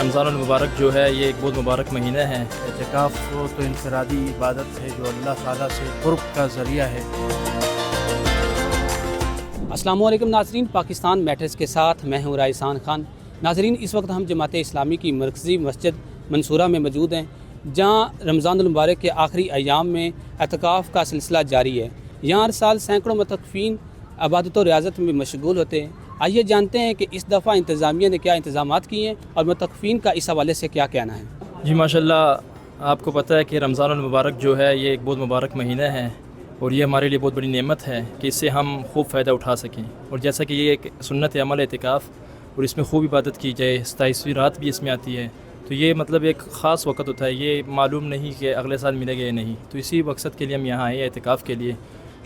رمضان المبارک جو ہے یہ ایک بہت مبارک مہینہ ہے۔ اعتکاف تو انفرادی عبادت ہے جو اللہ تعالیٰ سے قرب کا ذریعہ ہے۔ السلام علیکم ناظرین، پاکستان میٹرز کے ساتھ میں ہوں رائسان خان۔ ناظرین، اس وقت ہم جماعت اسلامی کی مرکزی مسجد منصورہ میں موجود ہیں، جہاں رمضان المبارک کے آخری ایام میں اعتکاف کا سلسلہ جاری ہے۔ یہاں ہر سال سینکڑوں متقفین عبادت و ریاضت میں مشغول ہوتے ہیں۔ آئیے جانتے ہیں کہ اس دفعہ انتظامیہ نے کیا انتظامات کیے ہیں اور متقفین کا اس حوالے سے کیا کہنا ہے۔ جی ماشاءاللہ، آپ کو پتہ ہے کہ رمضان المبارک جو ہے یہ ایک بہت مبارک مہینہ ہے اور یہ ہمارے لیے بہت بڑی نعمت ہے کہ اس سے ہم خوب فائدہ اٹھا سکیں، اور جیسا کہ یہ ایک سنت عمل اعتکاف اور اس میں خوب عبادت کی جائے، 27ویں رات بھی اس میں آتی ہے، تو یہ مطلب ایک خاص وقت ہوتا ہے، یہ معلوم نہیں کہ اگلے سال ملے گا یا نہیں، تو اسی مقصد کے لیے ہم یہاں آئے ہیں اعتکاف کے لیے۔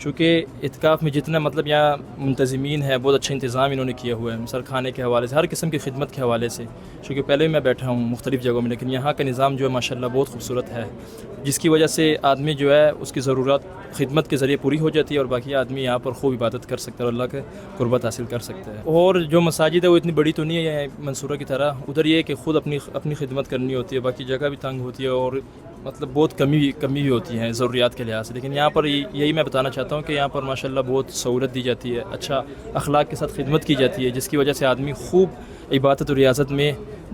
چونکہ اعتکاف میں جتنا مطلب یہاں منتظمین ہیں، بہت اچھا انتظام انہوں نے کیا ہوا ہے، مثلا کھانے کے حوالے سے، ہر قسم کی خدمت کے حوالے سے، چونکہ پہلے بھی میں بیٹھا ہوں مختلف جگہوں میں، لیکن یہاں کا نظام جو ہے ماشاءاللہ بہت خوبصورت ہے، جس کی وجہ سے آدمی جو ہے اس کی ضرورت خدمت کے ذریعے پوری ہو جاتی ہے، اور باقی آدمی یہاں پر خوب عبادت کر سکتا ہے اور اللہ کے قربت حاصل کر سکتا ہے۔ اور جو مساجد ہے وہ اتنی بڑی تو نہیں ہے منصورہ کی طرح، ادھر یہ ہے کہ خود اپنی خدمت کرنی ہوتی ہے، باقی جگہ بھی تنگ ہوتی ہے اور مطلب بہت کمی بھی ہوتی ہے ضروریات کے لحاظ سے، لیکن یہاں پر یہی میں بتانا چاہتا ہوں کہ یہاں پر ماشاءاللہ بہت سہولت دی جاتی ہے، اچھا اخلاق کے ساتھ خدمت کی جاتی ہے، جس کی وجہ سے آدمی خوب عبادت و ریاضت میں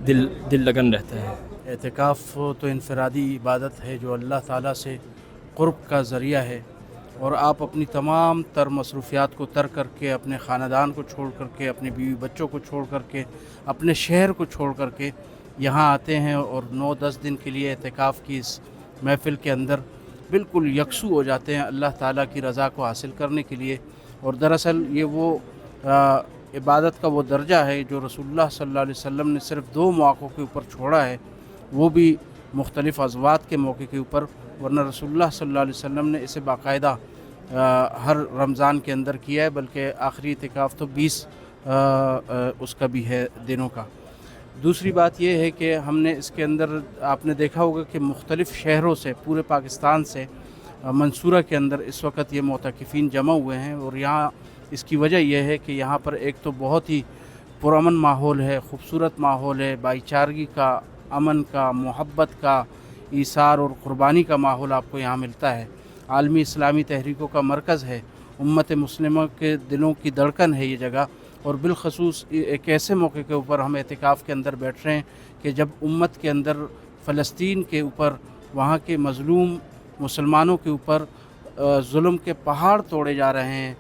دل لگن رہتا ہے۔ اعتکاف تو انفرادی عبادت ہے جو اللہ تعالیٰ سے قرب کا ذریعہ ہے، اور آپ اپنی تمام تر مصروفیات کو ترک کر کے، اپنے خاندان کو چھوڑ کر کے، اپنے بیوی بچوں کو چھوڑ کر کے، اپنے شہر کو چھوڑ کر کے یہاں آتے ہیں اور 9-10 دن کے لیے اعتکاف کی اس محفل کے اندر بالکل یکسو ہو جاتے ہیں اللہ تعالیٰ کی رضا کو حاصل کرنے کے لیے۔ اور دراصل یہ وہ عبادت کا وہ درجہ ہے جو رسول اللہ صلی اللہ علیہ وسلم نے صرف 2 مواقعوں کے اوپر چھوڑا ہے، وہ بھی مختلف غزوات کے موقع کے اوپر، ورنہ رسول اللہ صلی اللہ علیہ وسلم نے اسے باقاعدہ ہر رمضان کے اندر کیا ہے، بلکہ آخری اعتکاف تو 20 اس کا بھی ہے دنوں کا۔ دوسری بات یہ ہے کہ ہم نے اس کے اندر آپ نے دیکھا ہوگا کہ مختلف شہروں سے، پورے پاکستان سے منصورہ کے اندر اس وقت یہ معتکفین جمع ہوئے ہیں، اور یہاں اس کی وجہ یہ ہے کہ یہاں پر ایک تو بہت ہی پرامن ماحول ہے، خوبصورت ماحول ہے، بھائی چارگی کا، امن کا، محبت کا، ایثار اور قربانی کا ماحول آپ کو یہاں ملتا ہے۔ عالمی اسلامی تحریکوں کا مرکز ہے، امت مسلمہ کے دلوں کی دھڑکن ہے یہ جگہ، اور بالخصوص ایک ایسے موقع کے اوپر ہم اعتکاف کے اندر بیٹھ رہے ہیں کہ جب امت کے اندر فلسطین کے اوپر، وہاں کے مظلوم مسلمانوں کے اوپر ظلم کے پہاڑ توڑے جا رہے ہیں۔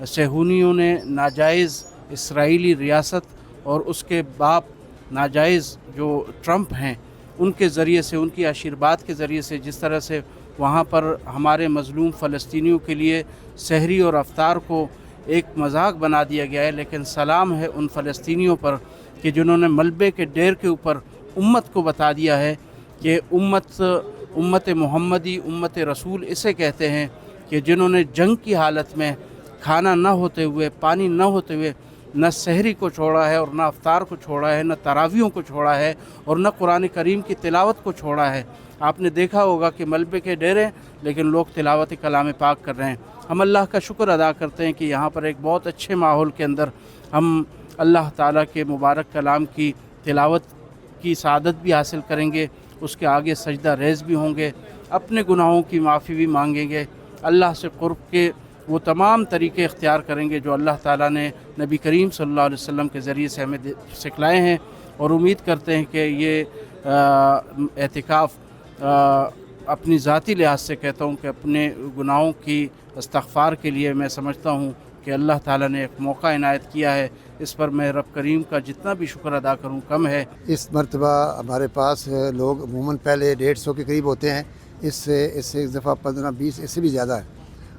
صہیونیوں نے ناجائز اسرائیلی ریاست اور اس کے باپ ناجائز جو ٹرمپ ہیں، ان کے ذریعے سے، ان کی آشیرواد کے ذریعے سے جس طرح سے وہاں پر ہمارے مظلوم فلسطینیوں کے لیے سحری اور افطار کو ایک مذاق بنا دیا گیا ہے، لیکن سلام ہے ان فلسطینیوں پر کہ جنہوں نے ملبے کے ڈیر کے اوپر امت کو بتا دیا ہے کہ امت محمدی، امت رسول اسے کہتے ہیں کہ جنہوں نے جنگ کی حالت میں کھانا نہ ہوتے ہوئے، پانی نہ ہوتے ہوئے، نہ سحری کو چھوڑا ہے اور نہ افطار کو چھوڑا ہے، نہ تراویحوں کو چھوڑا ہے اور نہ قرآن کریم کی تلاوت کو چھوڑا ہے۔ آپ نے دیکھا ہوگا کہ ملبے کے ڈیرے لیکن لوگ تلاوت کلام پاک کر رہے ہیں۔ ہم اللہ کا شکر ادا کرتے ہیں کہ یہاں پر ایک بہت اچھے ماحول کے اندر ہم اللہ تعالیٰ کے مبارک کلام کی تلاوت کی سعادت بھی حاصل کریں گے، اس کے آگے سجدہ ریز بھی ہوں گے، اپنے گناہوں کی معافی بھی مانگیں گے، اللہ سے قرب کے وہ تمام طریقے اختیار کریں گے جو اللہ تعالیٰ نے نبی کریم صلی اللہ علیہ وسلم کے ذریعے سے ہمیں سکھلائے ہیں، اور امید کرتے ہیں کہ یہ اعتکاف اپنی ذاتی لحاظ سے کہتا ہوں کہ اپنے گناہوں کی استغفار کے لیے میں سمجھتا ہوں کہ اللہ تعالیٰ نے ایک موقع عنایت کیا ہے، اس پر میں رب کریم کا جتنا بھی شکر ادا کروں کم ہے۔ اس مرتبہ ہمارے پاس لوگ عموماً پہلے 150 کے قریب ہوتے ہیں، اس سے ایک دفعہ 15-20 اس سے بھی زیادہ ہے،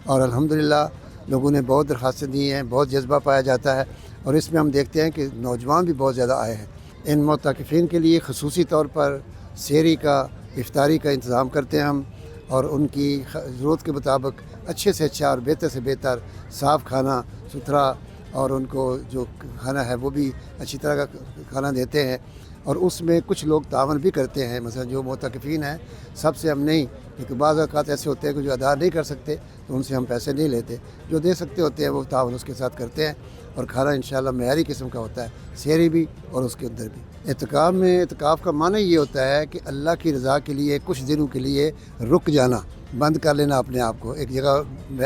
اور الحمدللہ لوگوں نے بہت درخواستیں دی ہیں، بہت جذبہ پایا جاتا ہے، اور اس میں ہم دیکھتے ہیں کہ نوجوان بھی بہت زیادہ آئے ہیں۔ ان معتکفین کے لیے خصوصی طور پر سحری کا، افطاری کا انتظام کرتے ہیں ہم، اور ان کی ضرورت کے مطابق اچھے سے اچھا اور بہتر سے بہتر صاف کھانا ستھرا اور ان کو جو کھانا ہے وہ بھی اچھی طرح کا کھانا دیتے ہیں، اور اس میں کچھ لوگ تعاون بھی کرتے ہیں، مثلا جو معتکفین ہیں سب سے ہم نہیں، کیونکہ بعض اوقات ایسے ہوتے ہیں کہ جو ادا نہیں کر سکتے تو ان سے ہم پیسے نہیں لیتے، جو دے سکتے ہوتے ہیں وہ تعاون اس کے ساتھ کرتے ہیں، اور کھانا انشاءاللہ معیاری قسم کا ہوتا ہے، سحری بھی اور اس کے اندر بھی۔ اعتکاف میں اعتکاف کا معنی یہ ہوتا ہے کہ اللہ کی رضا کے لیے کچھ دنوں کے لیے رک جانا، بند کر لینا اپنے آپ کو، ایک جگہ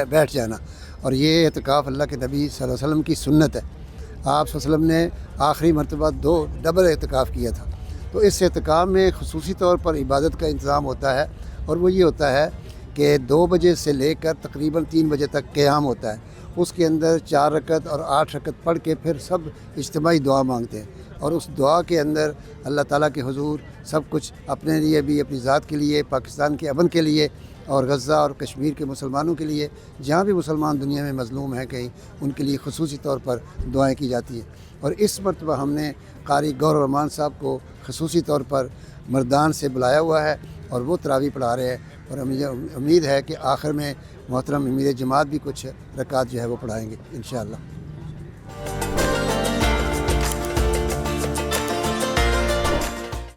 بیٹھ جانا، اور یہ اعتکاف اللہ کے نبی صلی اللہ علیہ وسلم کی سنت ہے۔ آپ صلی اللہ علیہ وسلم نے آخری مرتبہ 2 ڈبل اعتکاف کیا تھا، تو اس اعتکاف میں خصوصی طور پر عبادت کا انتظام ہوتا ہے، اور وہ یہ ہوتا ہے کہ 2 بجے سے لے کر تقریباً 3 بجے تک قیام ہوتا ہے، اس کے اندر 4 رکعت اور 8 رکعت پڑھ کے پھر سب اجتماعی دعا مانگتے ہیں، اور اس دعا کے اندر اللہ تعالیٰ کے حضور سب کچھ اپنے لیے بھی، اپنی ذات کے لیے، پاکستان کے امن کے لیے، اور غزہ اور کشمیر کے مسلمانوں کے لیے، جہاں بھی مسلمان دنیا میں مظلوم ہیں کہیں، ان کے لیے خصوصی طور پر دعائیں کی جاتی ہیں۔ اور اس مرتبہ ہم نے قاری گور رحمان صاحب کو خصوصی طور پر مردان سے بلایا ہوا ہے، اور وہ تراویح پڑھا رہے ہیں، اور مجھے امید ہے کہ آخر میں محترم امیر جماعت بھی کچھ رکعات جو ہے وہ پڑھائیں گے انشاءاللہ۔